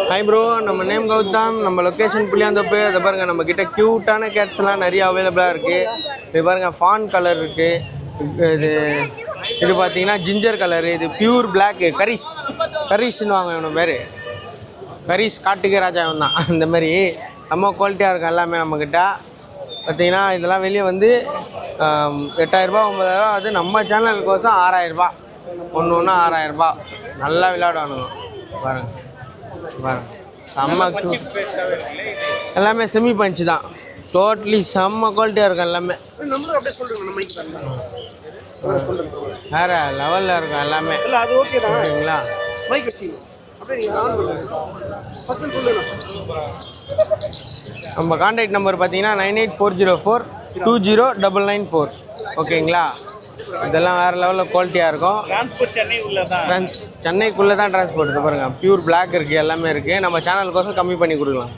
Hi bro, நம்ம name Gautham, நம்ம location Puliyanthope. அதை பாருங்கள், நம்மக்கிட்ட க்யூட்டான கேட்ஸ்லாம் நிறைய அவைலபிளாக இருக்குது. இது பாருங்கள், ஃபான் கலர் இருக்குது. இது பார்த்தீங்கன்னா ஜிஞ்சர் கலரு. இது பியூர் பிளாக்கு கரீஸ்ன்னு வாங்க. இவனு பேர் கரீஸ், காட்டுக்கு ராஜா இவன் தான். இந்த மாதிரி நம்ம குவாலிட்டியாக இருக்கும் எல்லாமே நம்மக்கிட்ட. பார்த்தீங்கன்னா இதெல்லாம் வெளியே வந்து 8000ரூபா 9000ரூபா. அது நம்ம சேனலுக்கோசம் 6000ரூபா. ஒன்று 6000ரூபா. நல்லா விளையாடுவானுங்க பாருங்கள். செம்ம எல்லாமே செமி பஞ்சு தான். டோட்டலி செம்ம குவாலிட்டியாக இருக்கும் எல்லாமே. வேறு லெவலில் இருக்கும் எல்லாமே. ஓகேங்களா? நம்ம கான்டாக்ட் நம்பர் பார்த்தீங்கன்னா 9840420994. ஓகேங்களா? இதெல்லாம் வேறு லெவலில் குவாலிட்டியாக இருக்கும். சென்னைக்குள்ளே தான் டிரான்ஸ்போர்ட். இது பாருங்கள், பியூர் பிளாக் இருக்குது, எல்லாமே இருக்குது. நம்ம சேனலுக்கோசம் கம்மி பண்ணி கொடுக்கலாம்.